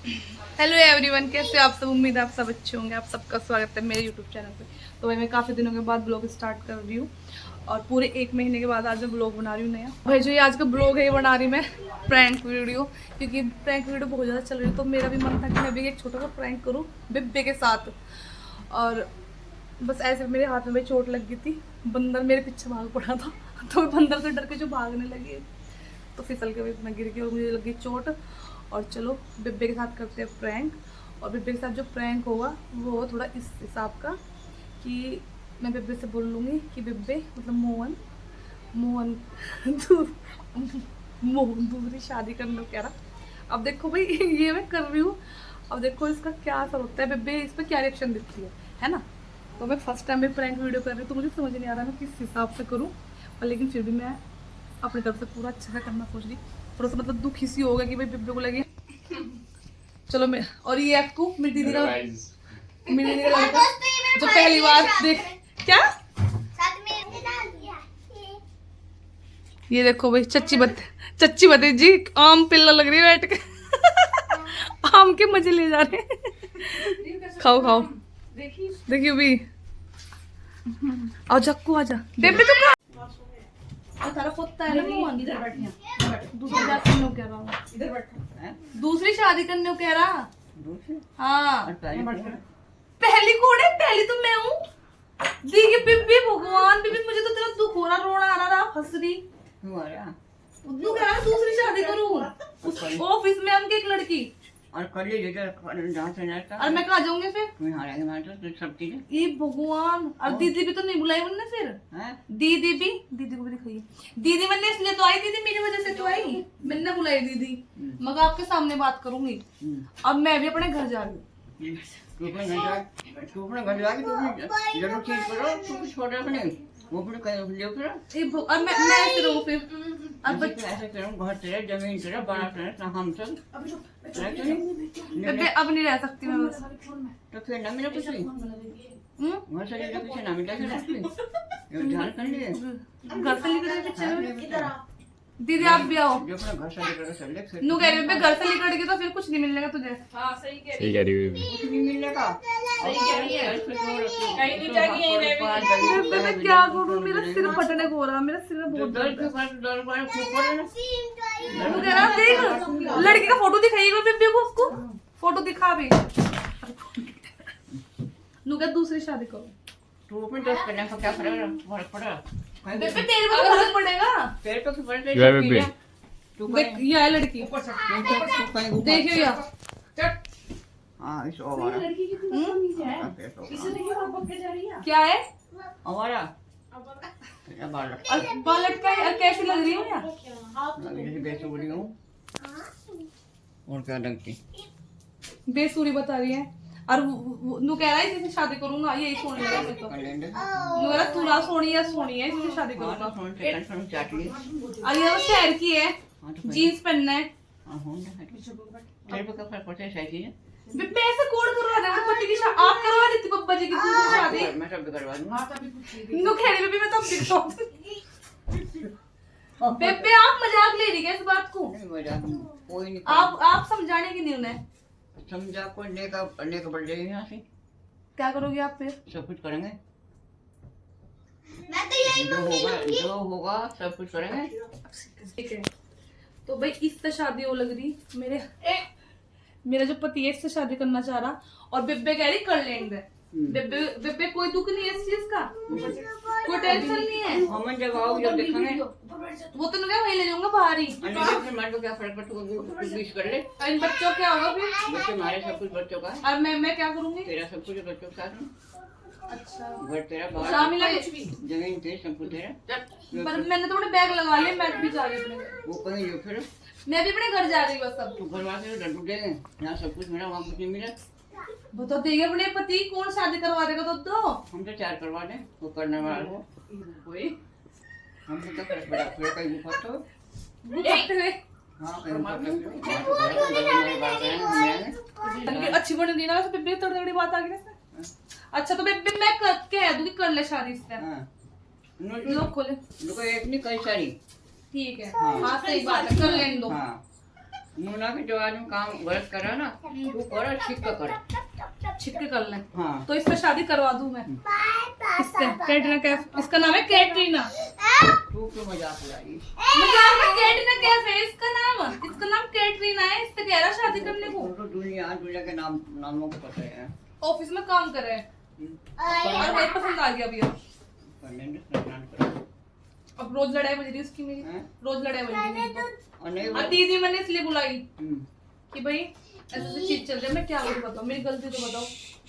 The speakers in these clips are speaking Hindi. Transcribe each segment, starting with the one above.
हेलो एवरीवन, कैसे आप सब। उम्मीद है आप सब अच्छे होंगे। आप सबका स्वागत है मेरे यूट्यूब चैनल पे। तो भाई मैं काफ़ी दिनों के बाद ब्लॉग स्टार्ट कर रही हूँ और पूरे 1 महीने के बाद आज मैं ब्लॉग बना रही हूँ नया। भाई जो ये आज का ब्लॉग है ये बना रही मैं प्रैंक वीडियो, क्योंकि प्रैंक वीडियो बहुत ज़्यादा चल रही है। तो मेरा भी मन था कि मैं भी एक छोटा सा प्रैंक करूँ बिब्बे के साथ। और बस ऐसे मेरे हाथ में भाई चोट लग गई थी, बंदर मेरे पीछे भाग पड़ा था। तो बंदर से डर के जो भागने लगे तो फिसल के मैं गिर गई और मुझे लगी चोट। और चलो बिब्बे के साथ करते हैं प्रैंक। और बिब्बे के साथ जो प्रैंक होगा वो होगा थोड़ा इस हिसाब का कि मैं बिब्बे से बोल लूँगी कि बिब्बे मतलब मोहन मोहन दूसरी शादी करने को कह रहा। अब देखो भाई ये मैं कर रही हूँ, अब देखो इसका क्या असर होता है, बिब्बे इस पर क्या रिएक्शन देती है ना। तो मैं फर्स्ट टाइम में प्रैंक वीडियो कर रही हूँ तो मुझे समझ नहीं आ रहा मैं किस हिसाब से करूँ, और लेकिन फिर भी मैं अपनी तरफ से पूरा अच्छा सा करना सोच रही। थोड़ा सा मतलब दुख इसी होगा कि भाई बिब्बे को लगे। चलो मैं और ये आपको मेरी दीदी का लड़का जो पहली बार देख क्या ये देखो भाई चच्ची बते जी आम पिल्ला लग रही है बैठ के आम के मजे ले जा रहे हैं। खाओ खाओ देखियो भी आओ जक्कू आजा बेबे तो तारा पोता है ना इधर बैठ दूसरी शादी करने को कह रहा हूँ इधर बैठ दूसरी शादी करने को कह रहा। हाँ पहली कौन है? पहली तो मैं हूँ दीदी बीबी भगवान बीबी मुझे तो तेरा दुख हो रहा रोना आ रहा हंस रही तू कह रहा दूसरी शादी करूँ ऑफिस में हम की एक लड़की और कर लीजिए और मैं कहा जाऊंगी फिर ये भगवान। और दीदी भी तो नहीं बुलाई उनने फिर दीदी को भी दिखाइए। दीदी मैंने इसलिए तो आई, दीदी मेरी वजह से तो आई, मैंने बुलाई दीदी मगर आपके सामने बात करूंगी। अब मैं भी अपने घर जा रही हूँ। और मैं ऐसे रहूं फिर अब ऐसे करूं घर तेरा जमीन तेरा बड़ा तेरा हम सब अब नहीं रह सकती मैं बस। तो फिर ना मेरा कुछ घर से लेकर पीछे ना मिला ध्यान कर लिए घर से निकल पीछे दीदी आप भी आओ जो अपना घर से लेकर नू कह रही है घर से निकल गई तो फिर कुछ नहीं मिलेगा तुझे। हाँ सही कह रही है कुछ नहीं मिलेगा मैं क्या करूं मेरा सिर फटने को हो रहा, मेरा सिर बहुत दर्द नू कह रहा देख लड़की का फोटो दिखाइएगा बेबी को, उसको फोटो दिखा भी नू कह दूसरी शादी करो तू अपने दोस्त करने का क्या फर्क पड़ा बेबे तेरे को फर्क पड़ेगा तेरे को पड़ेगा तू देख ये है लड़की देखियो यार हाँ इस ओवारा लड़की की तमीज है इसे देखिए पापा के जा रही है क्या है ओवारा बाल लटका है कैसी लग रही है यार जैसे बेसुरी हूँ और क्या लगती बेसुरी बता रही है। और नू कह रहा है इससे शादी करूंगा यही सोने लगा मैं तो नू कह रहा तू ना सोनी है इससे शादी करूंगा। और ये शहर की है जीन्स पहनना है तेरे पे क्या फर्क पड़ता है शायद चीज़ बेबे ऐसे कौन करवा रहा है पति की शादी आप करवा देती पप्पा जी की दूसरी शादी मैं सब करवा दूंगा नू कह रही बेबी मैं तब दिखता हूं बेबे आप मजाक ले रही है इस बात को कोई नहीं आप समझाने की नहीं उन्हें समझा कोई लेकर बढ़ जाएगी यहाँ से क्या करोगे आप फिर सब कुछ करेंगे मैं तो यही जो होगा सब कुछ करेंगे ठीक है। तो भाई इससे शादी हो लग रही मेरा जो पति है इससे शादी करना चाह रहा और बेबे कह रही कर लेंगे। बेबे कोई दुख नहीं है इस चीज का, कोई टेंशन नहीं है। हम जब आओ जब देखेंगे वो तो क्या वही ले जाऊंगा बाहर ही फिर मार को क्या फर्क पड़ता है बीच कर ले इन बच्चों क्या होगा फिर बच्चे हमारे सब कुछ बच्चों का और मैं क्या करूंगी तेरा सब कुछ बच्चों के साथ अच्छा घर तेरा बाहर शामिल है कुछ भी जमीन तेरी सब कुछ तेरा पर मैंने तो बड़े बैग लगा लिए मैं भी जा रही हूँ वो कहीं जो फिर मैं भी अपने घर जा रही हूँ सब तू घर वाले डर देंगे यहाँ सब कुछ मेरा वहाँ कुछ नहीं मिला बता देंगे अपने पति कौन शादी करवा देगा तो हम तो 4 करवा दें वो करने वाला हो कोई हम तो कर बड़ा फिर कहीं ऊपर तो हाँ कहीं अच्छी बन रही ना बेबे थोड़ी थोड़ी बात आ गई ना। अच्छा तो बेबे मैं कह दूंगी कर ले शादी इससे लोग खोले एक नहीं कई सारी ठीक है हाँ सही बात है कर लेने दो मुन्ना के जो आदमी काम गलत कर रहा है ना तू कर ठीक का कर। छिटके कर ले हाँ तो इससे शादी करवा दूं मैं। इससे कैटरीना कैफ, इसका नाम है कैटरीना। तू क्यों मजाक उड़ाई? मजाक में कैटरीना कैफ है इसका नाम कैटरीना है। इससे कह रहा शादी करने को। तो दुनिया के नामों को पता है। ऑफिस में काम कर रहे हैं और मुझे पसंद आ गया भैया। अब रोज लड़ाई बज रही है उसकी मेरी, रोज लड़ाई बज रही है। और दीदी मैंने इसलिए बुलाई कि भाई ऐसे चीज चल रही है, मैं क्या करूं बताओ, मेरी गलती तो बताओ।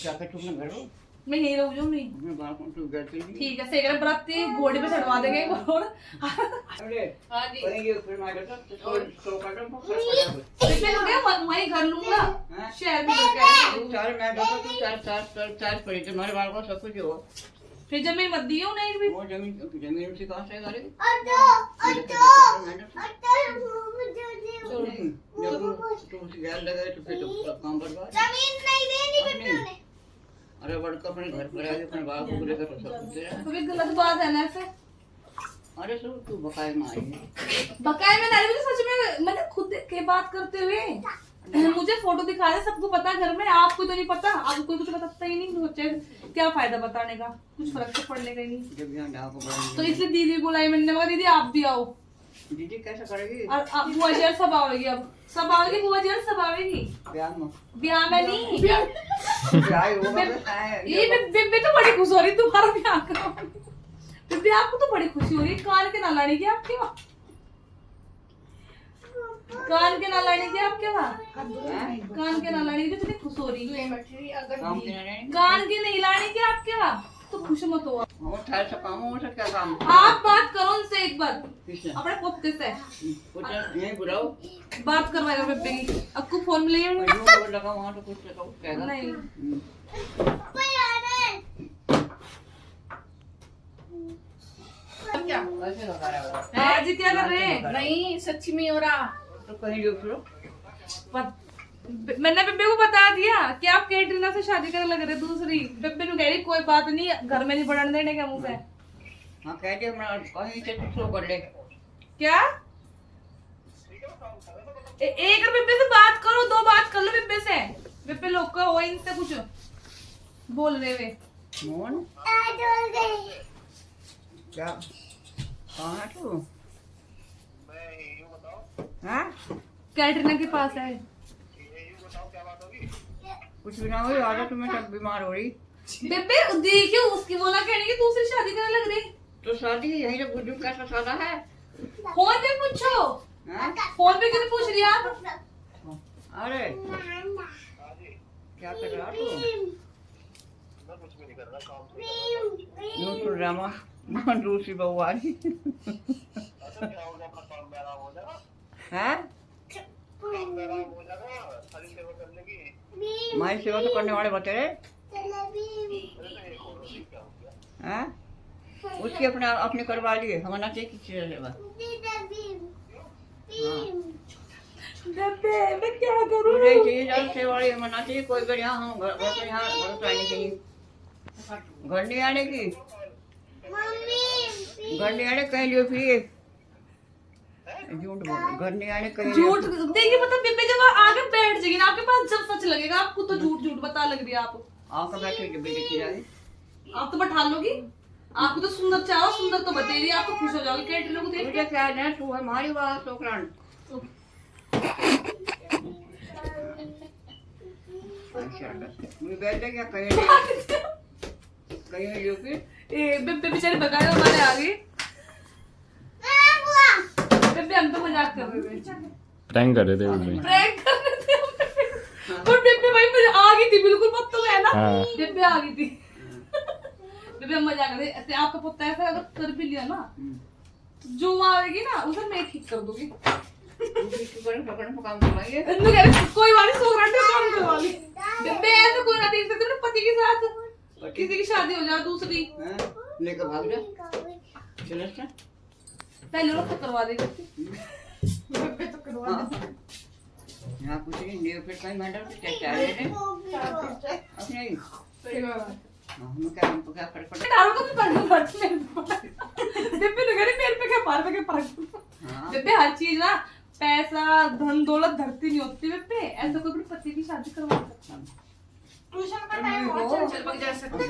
क्या कर तुमने घर हो? मैं यही रहूं जो नहीं। मैं बाहर कौन तू घर चली? ठीक है सही कह रहा, बराती घोड़े पे चढ़वा देंगे एक और। अरे हाँ जी कहीं फिर मैं कहता तो काटो मैं तो क्या वहीं घर लूंगा शहर में तू सारे मैं देखो तू चार पड़ी तुम्हारे बाल को सब कुछ हो। फिर जमीन मत दियो नहीं भी। वो जमीन से कहां से करे? तू गैल लगा तो फिर तो काम बर्बाद। जमीन नहीं देनी बेटे ने। अरे बड़का अपने घर पर आके अपने बाल को लेकर तो सब कुछ दे रहा है। तो भी गलत बात है ना ऐसे। अरे सो तू बकाए में आई है। बकाए में नहीं, मुझे सच में मैंने खुद देख के बात करते हुए मुझे फोटो दिखा रहे, सबको पता है घर में, आपको तो नहीं पता। आपको कोई कुछ बताता ही नहीं, सोचे क्या फायदा बताने का, कुछ फर्क तो पड़ने का ही नहीं। जब यहाँ डाल को बड़ा तो इसलिए दीदी बुलाई मैंने, मगर दीदी आप भी आओ। दीदी कैसे करेगी? और बुआ जी और सब आवेगी, अब सब आवेगी, बुआ जी और सब आवेगी। ब्याह में ब्याह में नहीं, ब्याह होगा तो है। ये बेबे तो बड़ी खुश हो रही तुम्हारा ब्याह करो। बेबे आपको तो बड़ी खुशी हो रही, कान के ना लाने की आपके वहाँ, कान के ना लाने की आपके वहाँ, कान के ना लाने की तो खुश हो रही। कान के नहीं लाने की आपके वहाँ तो खुश मत हो। वो ठहर से काम हो सकता काम। आप बात करो उनसे एक बार, किससे? अपने पोते से कुछ नहीं बुलाओ। बात करवाएगा बेबे की। आपको फोन मिलेगा जो बोल लगा वहाँ तो कुछ लगाओ कहेगा। नहीं। क्या कैसे लगा रहा है? आज क्या कर रहे हैं? नहीं सच्ची में हो रहा। तो कहीं जो फिरो मैंने बेबे को बता दिया कि आप कैटरीना से शादी करने लग रहे। दूसरी बेबे ने कह रही कोई बात नहीं, घर में नहीं बढ़ने देने का मुंह पे। हाँ कहते कहीं से तो कर ले। क्या एक बेबे से बात करो, दो बात कर लो बेबे से। बेबे लोग का हो इनसे कुछ बोल रहे हुए। मोहन क्या कहाँ है तू? हाँ कैटरीना के पास है। कुछ भी ना हुई, आधा तुम्हें सब बीमार हो रही। बेबे देखियो उसकी बोला कहने की दूसरी शादी करने लग रही। तो शादी यही जब बुजुर्ग कैसा सादा है। फोन पे पूछो, हाँ? फोन पे क्यों पूछ रही आप? अरे क्या कर रहा तू? यूं तो ड्रामा दूसरी बहू आ रही है। माई सेवा तो करने वाले बतेरे हैं। उसकी अपने करवा लिए, हमारा चाहिए किसी सेवा। बेबे मैं क्या करूं? नहीं चाहिए ज्यादा सेवा वाली, हमारा चाहिए कोई घर यहाँ हम घर तो यहाँ घर तो आने चाहिए। घर नहीं आने की, घर नहीं आने कहीं लियो फिर झूठ बोल। घर नहीं आने कहीं झूठ देखिए, पता बेबे जब आगे बैठ जाएगी ना आपके पास, जब सच लगेगा आपको तो झूठ झूठ बता लग रही है आप। आकर बैठे जब देखी जाए आप तो बैठा लोगी। आपको तो सुंदर चाहो, सुंदर तो बतेगी, आप तो खुश हो जाओगे कैटरीना को देख मुझे क्या है, तू हमारी बात सोकरान। मुझे बैठ क्या कहीं लियो फिर। ए बेबे बेचारे भगाए हमारे आगे। बेबे हम तो मजाक कर रहे थे, प्रैंक कर रहे थे बेबे। प्रैंक कर रहे थे। और बेबे भाई मुझे आ गई थी बिल्कुल पत्तों में, है ना? हाँ। बेबे आ गई थी। बेबे हम मजाक कर रहे थे। आपका पत्ता ऐसा अगर कर भी लिया ना, तो जो आएगी ना उसे मैं ठीक कर दूंगी। काम करवाइए। कोई वाली सोगराटे काम करवा ली। बेबे ऐसे कोई ना देख सकते अपने पति के साथ किसी की शादी हो जाए दूसरी, लेकर भाग जा। चलो अच्छा पहले लोग तो करवा देगी। बेबे तो करवा दे। यहाँ कुछ नहीं, न्यू फिर कहीं मैडम क्या क्या ले रहे अपने ही। सही बात। हम क्या फर्क पड़ता डालो तो पड़ना पड़ता है। बेबे ने कह रही मेरे पे क्या पार पे क्या पार। हाँ बेबे हर चीज ना पैसा धन दौलत धरती नहीं होती बेबे, ऐसा कोई अपने पति की शादी करवा सकता है। ट्यूशन का टाइम हो चल चल बग जा सकते।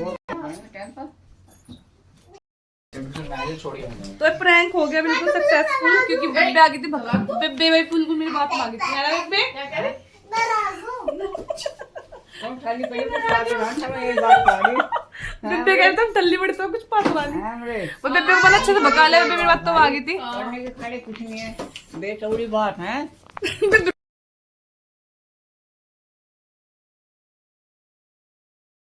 तो प्रैंक हो गया बिल्कुल सक्सेसफुल, क्योंकि बेबे आ गई थी भगा, बेबे भाई बिल्कुल मेरी बात मान गई थी। है ना बेबे? क्या कह रहे? नाराज हूं। कौन खाली पड़ी तो सारे भाषा में ये बात आ रही। बेबे कहते तुम टल्ली बड़ी तो कुछ पास वाली। हाँ रे, वो बेबे को बोला अच्छे से भगा ले, बेबे मेरी बात तो आ गई थी। पढ़ने के खाली कुछ नहीं है, बेचौड़ी बात है। बेबे